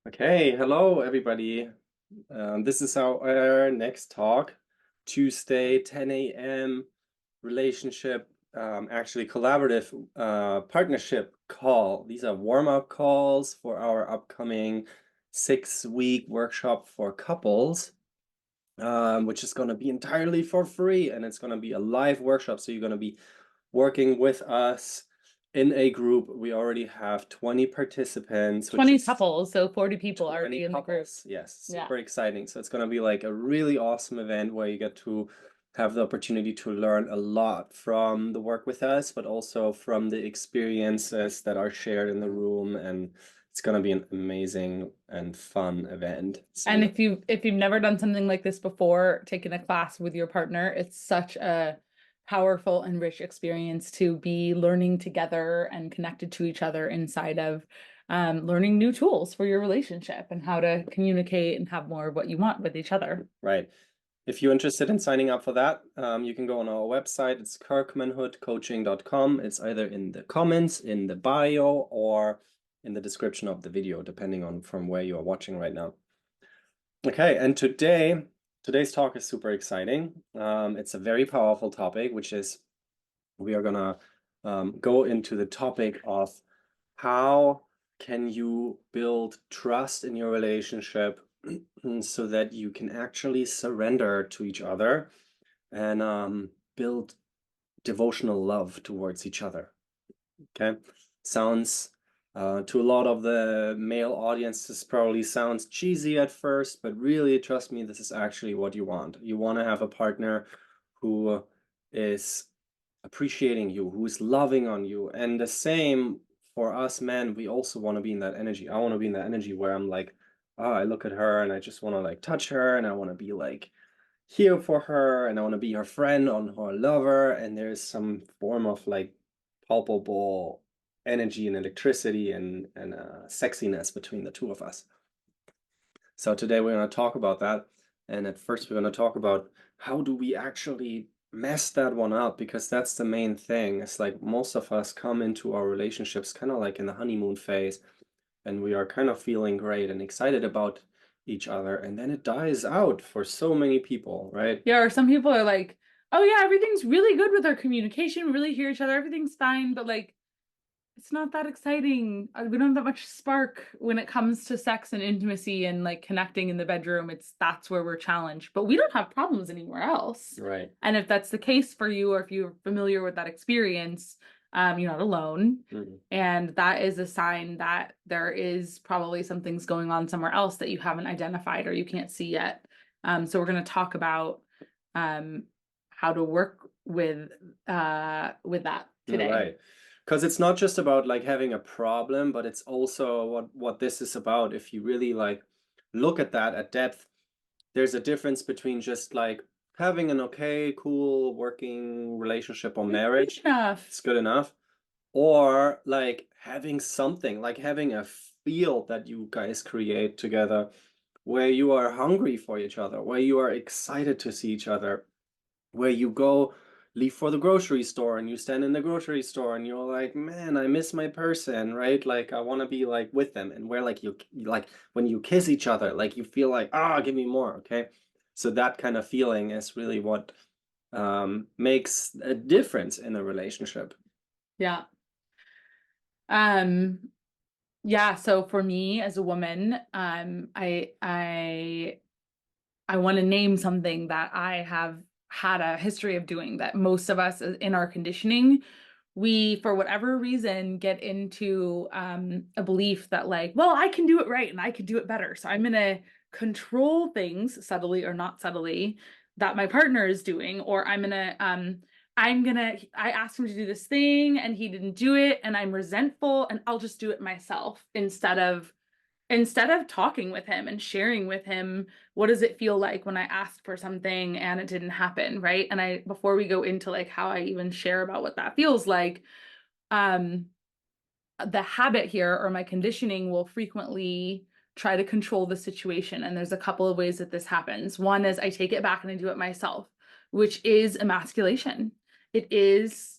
Okay, hello everybody. This is our, next talk, Tuesday, 10 a.m. relationship, actually collaborative partnership call. These are warm-up calls for our upcoming 6-week workshop for couples, which is going to be entirely for free, and it's going to be a live workshop. So you're going to be working with us in a group. We already have 20 participants, which 20 is couples, so 40 people 20 already in the group. couples. Yes, Yeah. super exciting. So it's going to be like a really awesome event where you get to have the opportunity to learn a lot from the work with us, but also from the experiences that are shared in the room. And it's going to be an amazing and fun event. So And if you've never done something like this before, taking a class with your partner, it's such a powerful and rich experience to be learning together and connected to each other inside of learning new tools for your relationship and how to communicate and have more of what you want with each other. right. If you're interested in signing up for that, you can go on our website. It's kirkmanhoodcoaching.com. It's either in the comments, in the bio, or in the description of the video, depending on from where you are watching right now. Okay, and today's talk is super exciting. It's a very powerful topic, which is we are gonna go into the topic of how can you build trust in your relationship so that you can actually surrender to each other and build devotional love towards each other. Okay, sounds to a lot of the male audiences probably sounds cheesy at first, but really, trust me, this is actually what you want. You want to have a partner who is appreciating you, who is loving on you. And the same for us men, we also want to be in that energy. I want to be in that energy where I'm like, oh, I look at her and I just want to like touch her and I want to be like here for her and I want to be her friend or her lover. And there's some form of like palpable energy and electricity and sexiness between the two of us. So today we're going to talk about that. And at first we're going to talk about how do we actually mess that one up, because that's the main thing. It's like most of us come into our relationships kind of like in the honeymoon phase, and we are kind of feeling great and excited about each other, and then it dies out for so many people, right? Yeah, or some people are like, oh yeah, everything's really good with our communication, we really hear each other, everything's fine, but like it's not that exciting. We don't have that much spark when it comes to sex and intimacy and like connecting in the bedroom. That's where we're challenged, but we don't have problems anywhere else. Right. And if that's the case for you, or if you're familiar with that experience, you're not alone. Mhm. And that is a sign that there is probably some things going on somewhere else that you haven't identified or you can't see yet. So we're going to talk about um, how to work with that today. Right. Because it's not just about like having a problem, but it's also what this is about. If you really like look at that at depth, there's a difference between just like having an okay, cool working relationship or marriage. Enough. It's good enough. Or like having something, like having a field that you guys create together where you are hungry for each other, where you are excited to see each other, where you go leave for the grocery store and you stand in the grocery store and you're like, man, I miss my person, right? Like I want to be like with them. And where like you like when you kiss each other, like you feel like, ah, give me more. Okay, so that kind of feeling is really what makes a difference in a relationship. Yeah. Um, yeah, so for me as a woman, I want to name something that I have had a history of doing that most of us in our conditioning, we, for whatever reason, get into a belief that like, well, I can do it right and I can do it better. So I'm gonna control things subtly or not subtly that my partner is doing, or I asked him to do this thing and he didn't do it and I'm resentful and I'll just do it myself instead of talking with him and sharing with him what does it feel like when I asked for something and it didn't happen, right? And I before we go into like how I even share about what that feels like, um the habit here or my conditioning will frequently try to control the situation, and there's a couple of ways that this happens. One is I take it back and I do it myself, which is emasculation. It is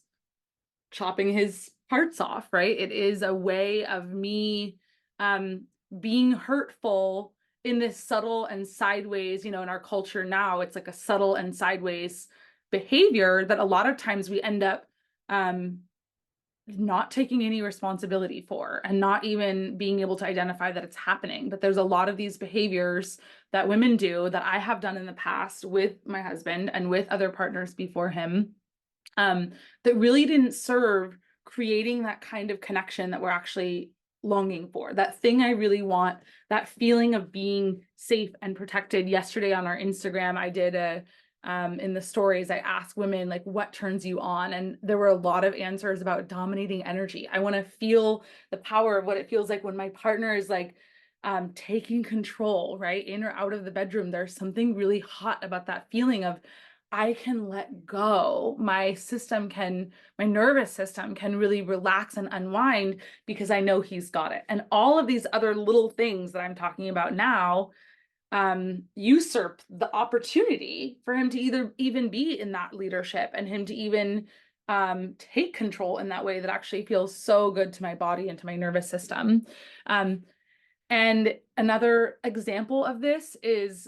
chopping his parts off, right? It is a way of me being hurtful in this subtle and sideways, in our culture now, it's like a subtle and sideways behavior that a lot of times we end up not taking any responsibility for, and not even being able to identify that it's happening. But there's a lot of these behaviors that women do, that I have done in the past with my husband and with other partners before him, that really didn't serve creating that kind of connection that we're actually longing for, that thing I really want, that feeling of being safe and protected. Yesterday on our Instagram, I did in the stories, I asked women, like, what turns you on? And there were a lot of answers about dominating energy. I want to feel the power of what it feels like when my partner is like taking control, right? In or out of the bedroom. There's something really hot about that feeling of, I can let go. My nervous system can really relax and unwind because I know he's got it. And all of these other little things that I'm talking about now usurp the opportunity for him to even be in that leadership, and him to even take control in that way that actually feels so good to my body and to my nervous system. And another example of this is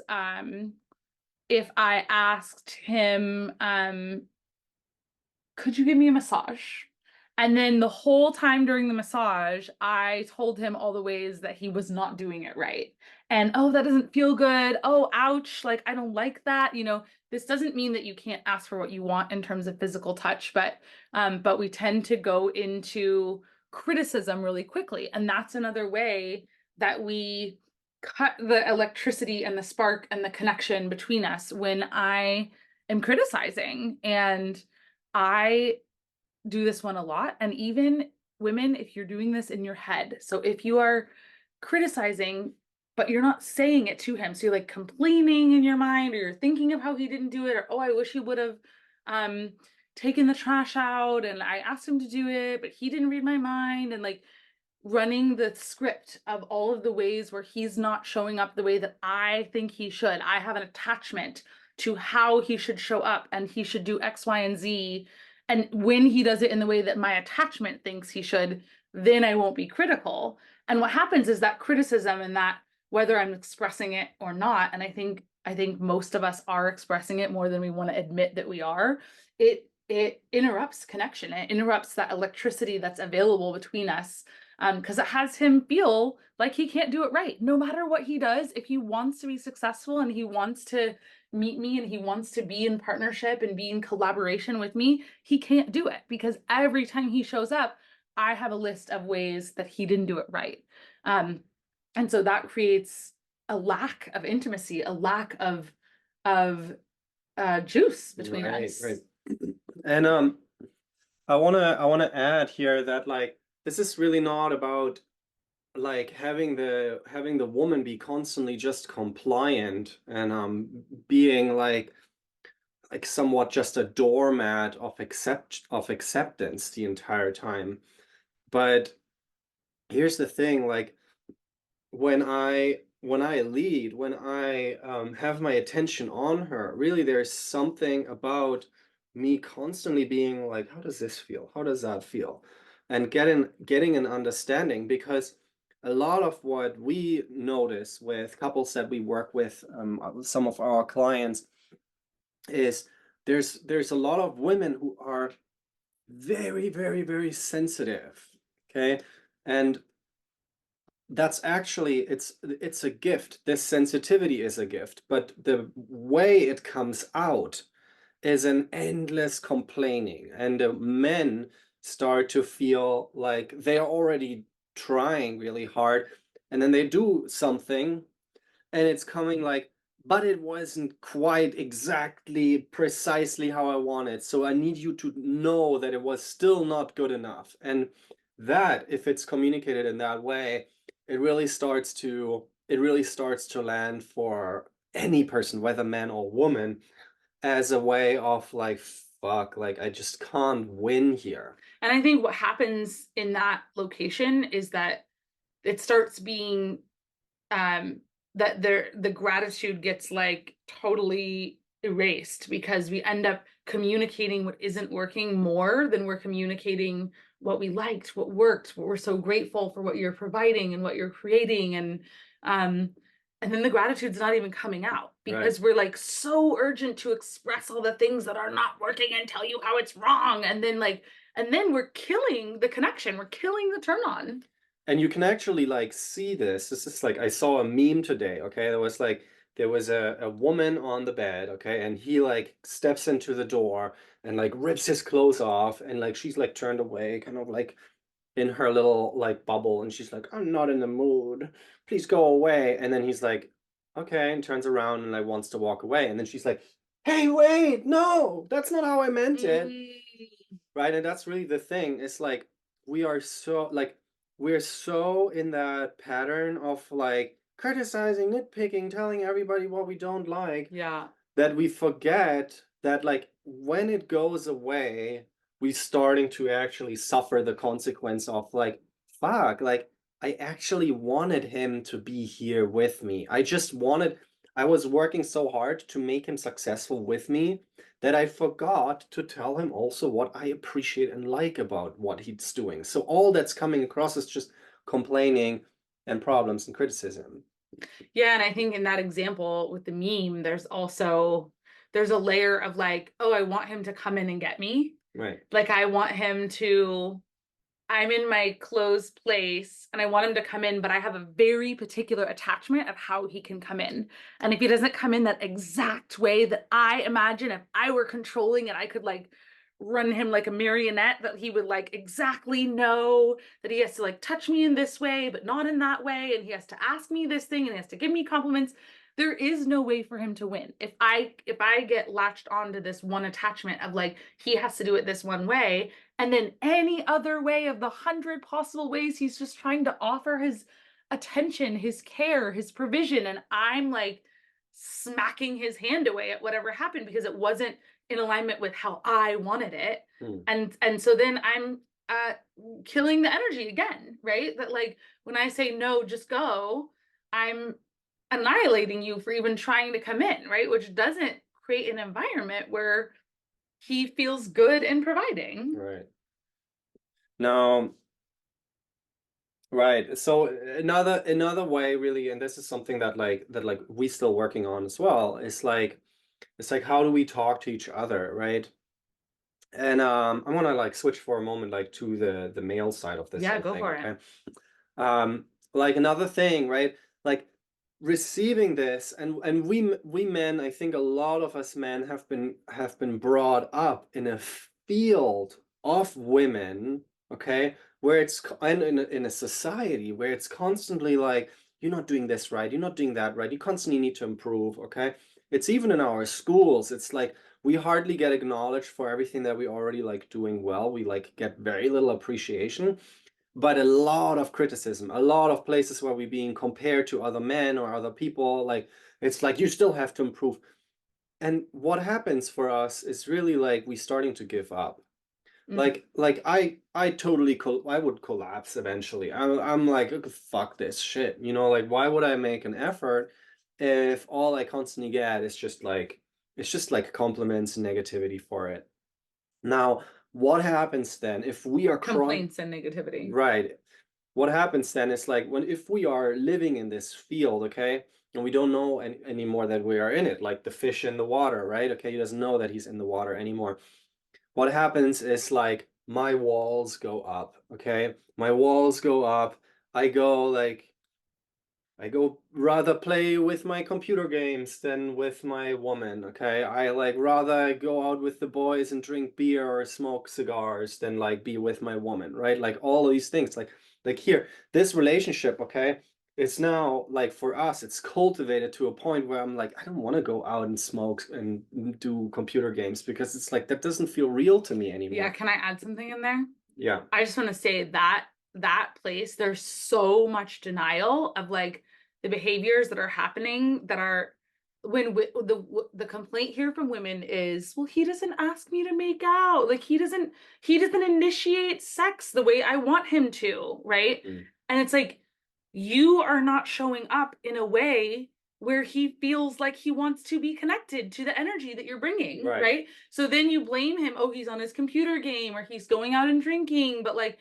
if I asked him, could you give me a massage? And then the whole time during the massage, I told him all the ways that he was not doing it right. And, oh, that doesn't feel good. Oh, ouch. Like, I don't like that. This doesn't mean that you can't ask for what you want in terms of physical touch, but we tend to go into criticism really quickly. And that's another way that we cut the electricity and the spark and the connection between us, when I am criticizing. And I do this one a lot. And even women, if you're doing this in your head, so if you are criticizing, but you're not saying it to him, so you're like complaining in your mind, or you're thinking of how he didn't do it, or, oh, I wish he would have taken the trash out, and I asked him to do it, but he didn't read my mind, and like running the script of all of the ways where he's not showing up the way that I think he should. I have an attachment to how he should show up, and he should do X, Y, and Z. And when he does it in the way that my attachment thinks he should, then I won't be critical. And what happens is that criticism, and that, whether I'm expressing it or not, and I think most of us are expressing it more than we want to admit that we are, it interrupts connection. It interrupts that electricity that's available between us, because it has him feel like he can't do it right. No matter what he does, if he wants to be successful and he wants to meet me and he wants to be in partnership and be in collaboration with me, he can't do it, because every time he shows up, I have a list of ways that he didn't do it right. And so that creates a lack of intimacy, a lack of juice between us. Right. And I wanna add here that, like, this is really not about like having the woman be constantly just compliant and being like somewhat just a doormat of acceptance the entire time. But here's the thing, like, when I lead, when I have my attention on her, really there's something about me constantly being like, how does this feel? How does that feel? And getting an understanding, because a lot of what we notice with couples that we work with, some of our clients, is there's a lot of women who are very, very, very sensitive. Okay. And that's actually, it's a gift. This sensitivity is a gift, but the way it comes out is an endless complaining, and the men start to feel like they're already trying really hard, and then they do something and it's coming like, but it wasn't quite exactly precisely how I wanted, so I need you to know that it was still not good enough. And that, if it's communicated in that way, it really starts to land for any person, whether man or woman, as a way of like, fuck, like, I just can't win here. And I think what happens in that location is that it starts being that the gratitude gets like totally erased, because we end up communicating what isn't working more than we're communicating what we liked, what worked, what we're so grateful for, what you're providing and what you're creating. And then the gratitude's not even coming out because we're like so urgent to express all the things that are not working and tell you how it's wrong. And then we're killing the connection. We're killing the turn on. And you can actually like see this. This is like I saw a meme today, okay? There was a woman on the bed, okay, and he like steps into the door and like rips his clothes off and like she's like turned away, kind of like in her little like bubble, and she's like, I'm not in the mood. Please go away. And then he's like, okay, and turns around and like wants to walk away. And then she's like, hey, wait, no, that's not how I meant it. Right. And that's really the thing. It's like we are so like we're so in that pattern of like criticizing, nitpicking, telling everybody what we don't like, Yeah. that we forget that like when it goes away, we starting to actually suffer the consequence of like, fuck, like I actually wanted him to be here with me. I was working so hard to make him successful with me that I forgot to tell him also what I appreciate and like about what he's doing. So all that's coming across is just complaining and problems and criticism. Yeah, and I think in that example with the meme, there's a layer of like, oh, I want him to come in and get me. Right. Like I want him to I'm in my closed place and I want him to come in, but I have a very particular attachment of how he can come in. And if he doesn't come in that exact way that I imagine if I were controlling it, I could like run him like a marionette, that he would like exactly know that he has to like touch me in this way, but not in that way. And he has to ask me this thing and he has to give me compliments. There is no way for him to win. If I get latched onto this one attachment of like, he has to do it this one way, and then any other way of the 100 possible ways he's just trying to offer his attention, his care, his provision. And I'm like smacking his hand away at whatever happened because it wasn't in alignment with how I wanted it. And so then I'm killing the energy again, right? That like when I say no, just go, I'm annihilating you for even trying to come in, right? Which doesn't create an environment where he feels good in providing. Right. Now, right. So another way really, and this is something that like we still working on as well, is like it's like how do we talk to each other, right? And I want to like switch for a moment like to the male side of this Yeah, whole go thing, for okay? it. Like another thing, right? Like receiving this, and we men, I think a lot of us men have been brought up in a field of women, okay, where and in a society where it's constantly like you're not doing this right, you're not doing that right, you constantly need to improve, okay? It's even in our schools, it's like we hardly get acknowledged for everything that we already like doing well. We like get very little appreciation, but a lot of criticism, a lot of places where we're being compared to other men or other people. Like it's like you still have to improve. And what happens for us is really like we starting to give up. Like I totally I would collapse eventually. I'm like, "Okay, fuck this shit. You know, like why would I make an effort if all I constantly get is just like it's just like compliments and negativity for it. Now, what happens then if we are chronic, Complaints and negativity. right? What happens then is like when if we are living in this field, okay, and we don't know anymore that we are in it, like the fish in the water, right? Okay, he doesn't know that he's in the water anymore. What happens is like my walls go up, okay? My walls go up. I go like I go rather play with my computer games than with my woman, okay? I like rather go out with the boys and drink beer or smoke cigars than like be with my woman, right? Like all of these things. Like here, this relationship, okay? It's now like for us, it's cultivated to a point where I'm like, I don't want to go out and smoke and do computer games because it's like that doesn't feel real to me Yeah, anymore. can I add something in there? Yeah. I just want to say that that place, there's so much denial of like the behaviors that are happening that are when the complaint here from women is, well, he doesn't ask me to make out. Like he doesn't initiate sex the way I want him to, right? Mm. And it's like you are not showing up in a way where he feels like he wants to be connected to the energy that you're bringing, Right. right? So then you blame him, oh, he's on his computer game or he's going out and drinking, but like,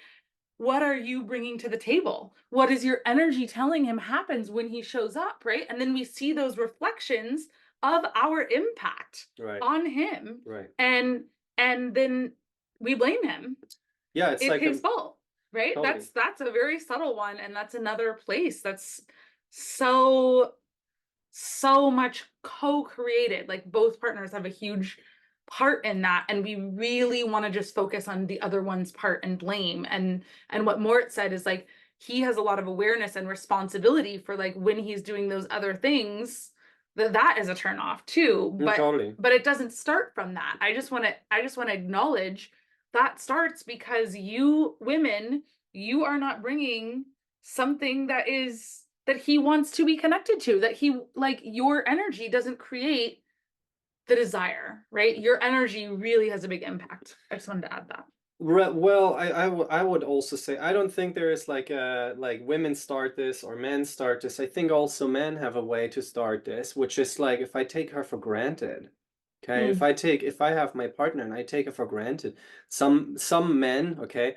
what are you bringing to the table? What is your energy telling him happens when he shows up, right? And then we see those reflections of our impact Right. on him, Right. and then we blame him. Yeah, it's It's like his fault, right? totally. That's a very subtle one, and that's another place that's so much co-created. Like both partners have a huge part in that, and we really want to just focus on the other one's part and blame. And what Mort said is like he has a lot of awareness and responsibility for like when he's doing those other things, that is a turn off too. Totally. But it doesn't start from that. I just want to acknowledge that starts because you women, you are not bringing something that he wants to be connected to, that he like your energy doesn't create the desire, right? Your energy really has a big impact. I just wanted to add that. Well, I would also say I don't think there is like a like women start this or men start this. I think also men have a way to start this, which is like if I take her for granted. Okay, Mm. if I have my partner and I take her for granted, some men, okay,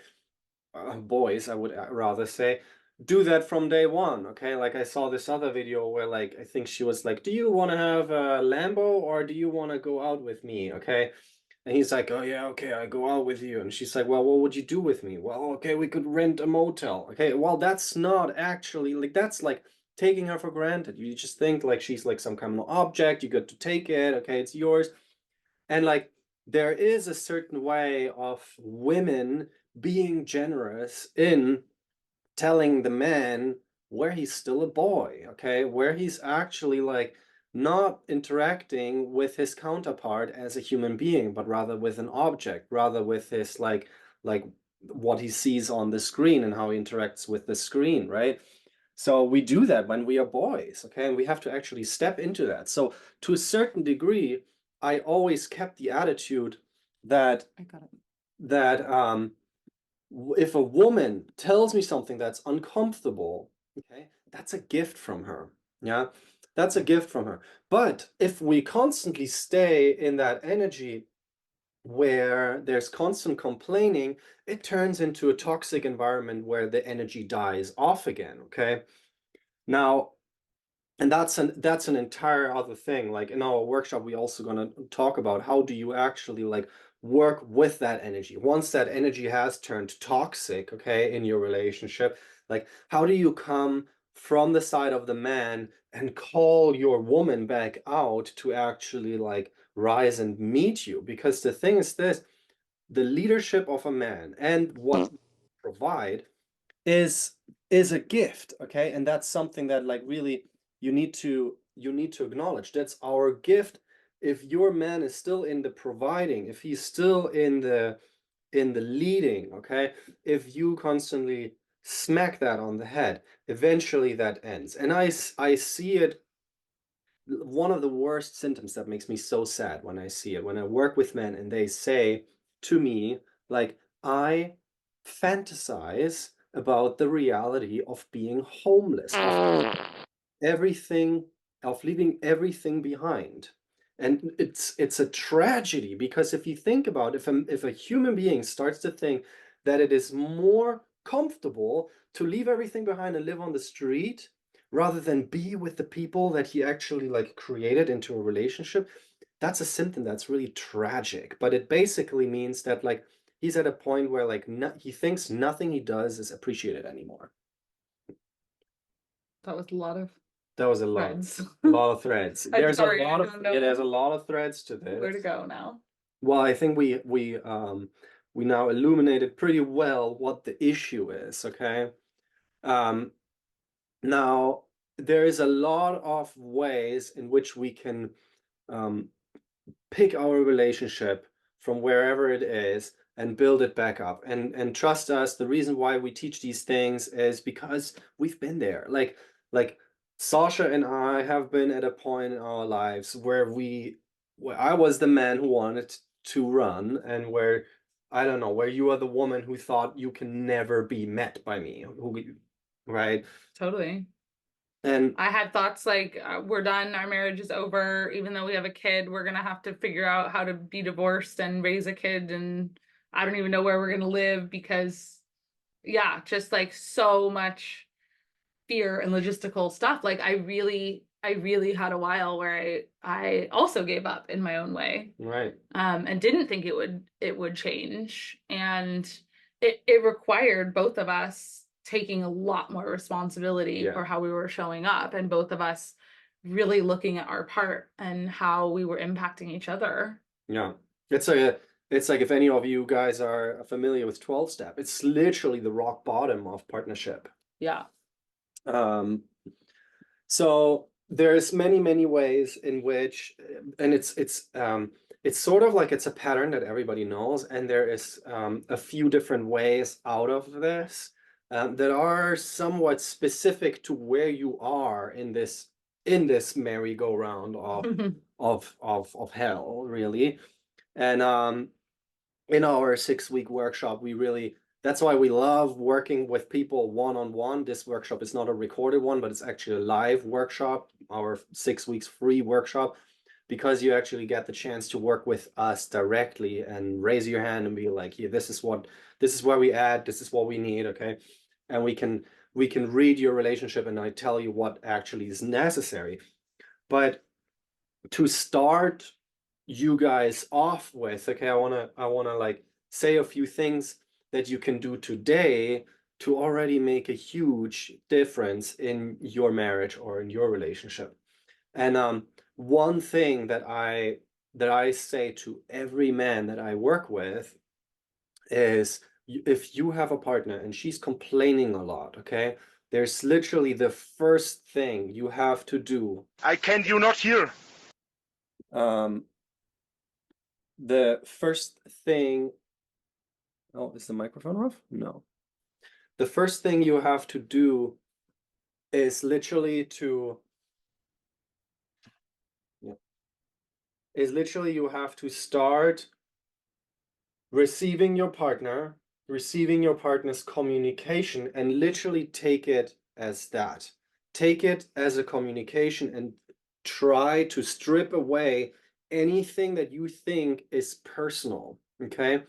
boys, I would rather say, do that from day one. Okay, like I saw this other video where like I think she was like, "Do you want to have a Lambo or do you want to go out with me?" Okay, and he's like, "Oh yeah, okay, I go out with you." And she's like, "Well, what would you do with me?" "Well, okay, we could rent a motel." Okay, well, that's not actually like that's like taking her for granted. You just think like she's like some kind of object. You get to take it. Okay, it's yours. And like there is a certain way of women being generous in telling the man where he's still a boy, okay, where he's actually like not interacting with his counterpart as a human being, but rather with an object, rather with his like what he sees on the screen and how he interacts with the screen, right? So we do that when we are boys, okay, and we have to actually step into that. So to a certain degree, I always kept the attitude that I got it. that if a woman tells me something that's uncomfortable, okay, that's a gift from her. Yeah, that's a gift from her. But if we constantly stay in that energy where there's constant complaining, it turns into a toxic environment where the energy dies off again. Okay. Now, and that's an entire other thing. Like in our workshop, we also gonna talk about how do you actually like work with that energy. Once that energy has turned toxic, okay, in your relationship, like how do you come from the side of the man and call your woman back out to actually like rise and meet you? Because the thing is this, the leadership of a man and what we provide is is a gift, okay, and that's something that like really you need to acknowledge. That's our gift. If your man is still in the providing, if he's still in the leading, okay, if you constantly smack that on the head, eventually that ends. And I see it. One of the worst symptoms that makes me so sad when I see it, when I work with men and they say to me, like, I fantasize about the reality of being homeless, of everything, of leaving everything behind. And it's a tragedy because if you think about if a human being starts to think that it is more comfortable to leave everything behind and live on the street rather than be with the people that he actually like created into a relationship, that's a symptom that's really tragic. But it basically means that like he's at a point where like he thinks nothing he does is appreciated anymore. That was a lot of That was threads. a lot of threads. I'm There's a sorry, I lot of don't yeah, know there's a lot of threads to where to this. go now. Well, I think we now illuminated pretty well what the issue is, okay? Um, Now there is a lot of ways in which we can um pick our relationship from wherever it is and build it back up. And trust us, the reason why we teach these things is because we've been there. Like Sasha and I have been at a point in our lives where I was the man who wanted to run and where I don't know, where you are the woman who thought you can never be met by me, right? Totally. And I had thoughts like, we're done, our marriage is over, even though we have a kid, we're gonna have to figure out how to be divorced and raise a kid, and I don't even know where we're gonna live because, yeah, just like so much fear and logistical stuff. Like I really had a while where I also gave up in my own way. right. And didn't think it would change. And it required both of us taking a lot more responsibility Yeah. for how we were showing up, and both of us really looking at our part and how we were impacting each other. Yeah. It's like if any of you guys are familiar with 12 step, it's literally the rock bottom of partnership. Yeah. Um, so there's many ways in which, and it's sort of like it's a pattern that everybody knows, and there is a few different ways out of this that are somewhat specific to where you are in this merry-go-round of hell, really. And in our 6-week workshop, that's why we love working with people one-on-one. This workshop is not a recorded one, but it's actually a live workshop, our 6 weeks free workshop, because you actually get the chance to work with us directly and raise your hand and be like, yeah, this is where we at, this is what we need, okay? And we can read your relationship and I tell you what actually is necessary. But to start you guys off with, okay, I wanna like say a few things that you can do today to already make a huge difference in your marriage or in your relationship. And one thing that I say to every man that I work with is, if you have a partner and she's complaining a lot, okay, there's literally the first thing you have to do. I can you not hear? Um, the first thing, oh, is the microphone off? No. The first thing you have to do is literally you have to start receiving your partner's communication, and literally take it as that. Take it as a communication and try to strip away anything that you think is personal, okay?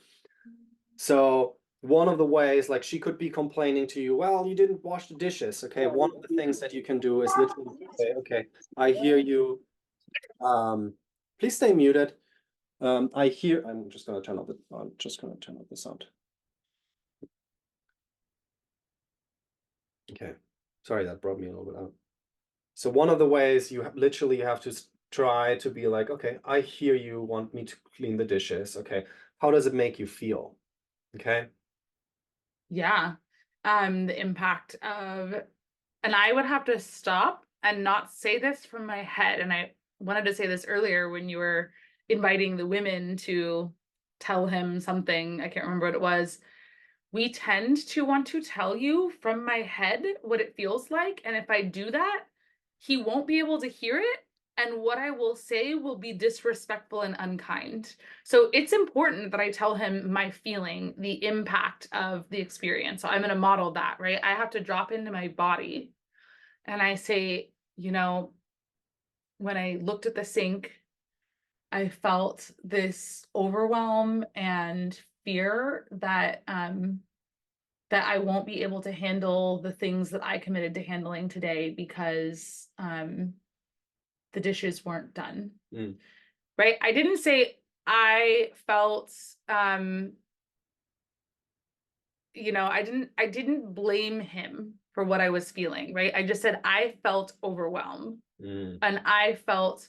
So one of the ways, like, she could be complaining to you, well, you didn't wash the dishes, okay? One of the things that you can do is literally say, okay, I hear you. Please stay muted. I'm just gonna turn off the sound. Okay, sorry, that brought me a little bit out. So one of the ways you literally have to try to be like, okay, I hear you want me to clean the dishes. Okay, how does it make you feel? Okay. Yeah. The impact of, and I would have to stop and not say this from my head. And I wanted to say this earlier when you were inviting the women to tell him something. I can't remember what it was. We tend to want to tell you from my head what it feels like. And if I do that, he won't be able to hear it. And what I will say will be disrespectful and unkind. So it's important that I tell him my feeling, the impact of the experience. So I'm going to model that, right? I have to drop into my body and I say, when I looked at the sink, I felt this overwhelm and fear that I won't be able to handle the things that I committed to handling today because the dishes weren't done. Mm. Right? I didn't say I felt I didn't blame him for what I was feeling, right? I just said I felt overwhelmed and I felt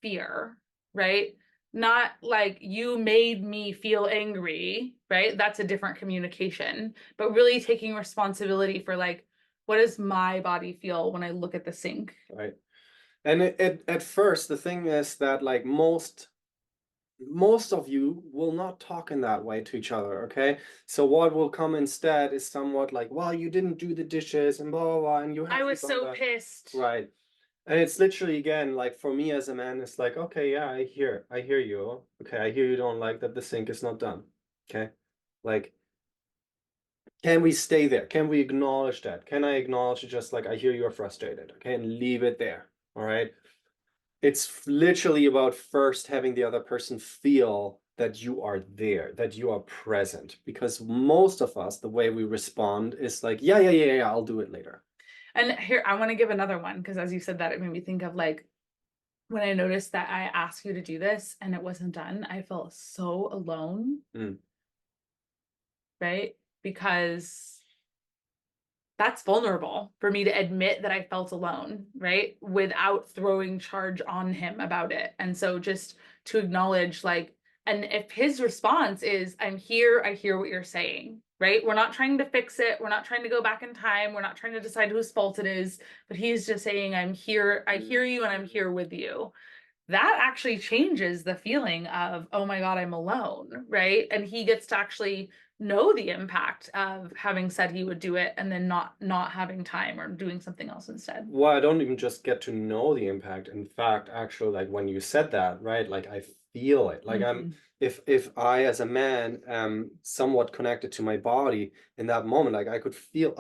fear, right? Not like you made me feel angry, right? That's a different communication, but really taking responsibility for like, what does my body feel when I look at the sink? Right. And at first, the thing is that, like, most of you will not talk in that way to each other, okay? So what will come instead is somewhat like, well, you didn't do the dishes and blah blah blah, and you I haven't was done so that. pissed. Right. And it's literally, again, like, for me as a man, it's like, okay, yeah, I hear you. Okay, I hear you don't like that the sink is not done. Okay. Like, Can we stay there? Can we acknowledge that? Can I acknowledge it just like I hear you're frustrated, okay, and leave it there, all right? It's literally about first having the other person feel that you are there, that you are present. Because most of us, the way we respond is like, yeah, I'll do it later. And here, I want to give another one because as you said that, it made me think of like when I noticed that I asked you to do this and it wasn't done, I felt so alone, right? Because that's vulnerable for me to admit that I felt alone, right? Without throwing charge on him about it. And so just to acknowledge, like, and if his response is, I'm here, I hear what you're saying, right? We're not trying to fix it. We're not trying to go back in time. We're not trying to decide whose fault it is, but he's just saying, I'm here, I hear you, and I'm here with you. That actually changes the feeling of, oh my God, I'm alone, right? And he gets to actually know the impact of having said he would do it and then not having time or doing something else instead. Well, I don't even just get to know the impact. In fact, actually, like when you said that, right? Like I feel it. Like I'm if I as a man am somewhat connected to my body in that moment, like I could feel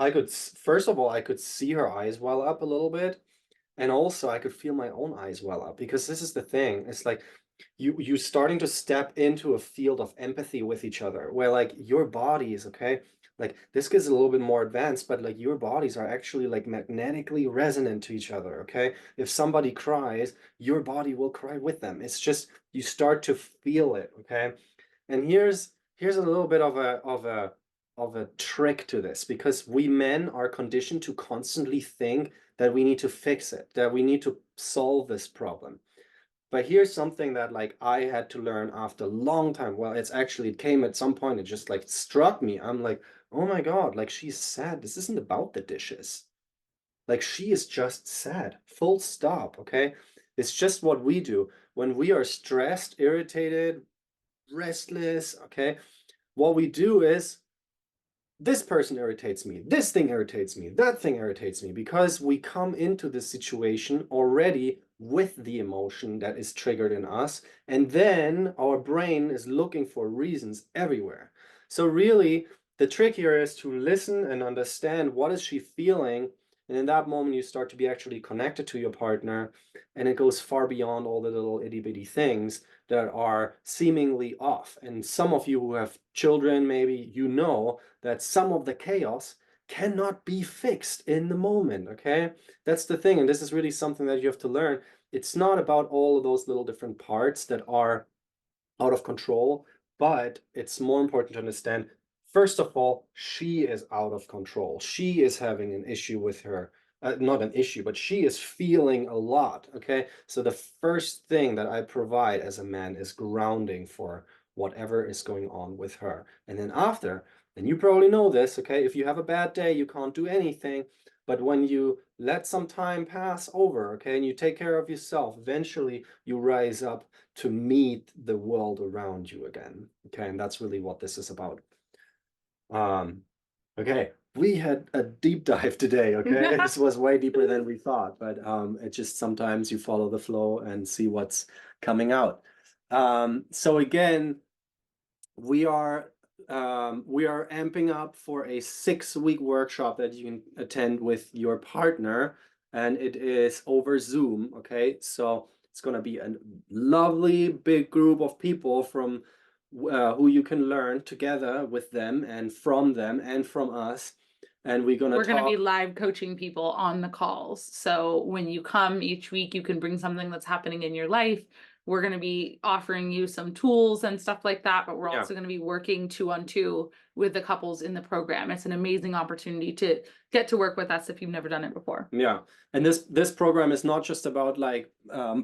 first of all, I could see her eyes well up a little bit. And also I could feel my own eyes well up because this is the thing. It's like you starting to step into a field of empathy with each other where like your bodies, okay, like this gets a little bit more advanced, but like your bodies are actually like magnetically resonant to each other, okay? If somebody cries, your body will cry with them. It's just you start to feel it, okay? And here's a little bit of a trick to this because we men are conditioned to constantly think that we need to fix it, that we need to solve this problem. But here's something that like I had to learn after a long time. Well, it came at some point, it just like struck me. I'm like, oh my God, like she's sad. This isn't about the dishes. Like she is just sad. Full stop, okay? It's just what we do. When we are stressed, irritated, restless, okay? What we do is this person irritates me, this thing irritates me, that thing irritates me, because we come into the situation already with the emotion that is triggered in us, and then our brain is looking for reasons everywhere. So really, the trick here is to listen and understand what is she feeling, and in that moment you start to be actually connected to your partner, and it goes far beyond all the little itty-bitty things that are seemingly off. And some of you who have children, maybe you know that some of the chaos cannot be fixed in the moment, okay? That's the thing, and this is really something that you have to learn. It's not about all of those little different parts that are out of control, but it's more important to understand, first of all, she is out of control. She is having an issue with her, not an issue, but she is feeling a lot, okay? So the first thing that I provide as a man is grounding for whatever is going on with her. And then after, and you probably know this, okay? If you have a bad day, you can't do anything. But when you let some time pass over, okay, and you take care of yourself, eventually you rise up to meet the world around you again. Okay, and that's really what this is about. Okay, we had a deep dive today, okay? This was way deeper than we thought, but it just sometimes you follow the flow and see what's coming out. So again, we are amping up for a 6-week workshop that you can attend with your partner, and it is over Zoom, okay? So it's going to be a lovely big group of people from who you can learn together with them and from us. And we're going We're to going to be talk. live coaching people on the calls. So when you come each week, you can bring something that's happening in your life. We're going to be offering you some tools and stuff like that, but we're Yeah. also going to be working 2-on-2 with the couples in the program. It's an amazing opportunity to get to work with us if you've never done it before. Yeah. And this program is not just about like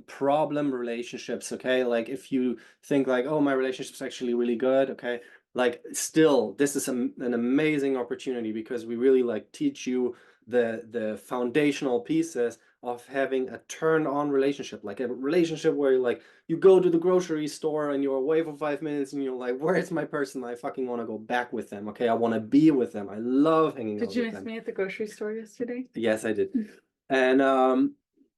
problem relationships, okay? Like if you think like, oh, my relationship's actually really good, okay? Like still, this is an amazing opportunity because we really like teach you the foundational pieces of having a turned on relationship, like a relationship where you like you go to the grocery store and you're away for 5 minutes and you're like, where's my person? I fucking want to go back with them, okay? I want to be with them. I love hanging out Did you with miss them. me at the grocery store yesterday? Yes, I did. And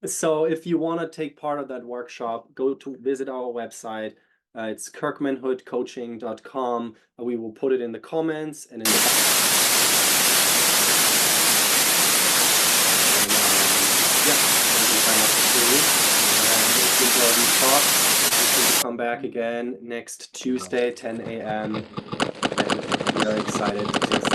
so if you want to take part of that workshop, go to visit our website. It's kirkmanhoodcoaching.com. We will put it in the comments and in the thoughts. Make sure to come back again next Tuesday, 10 a.m. And we are excited to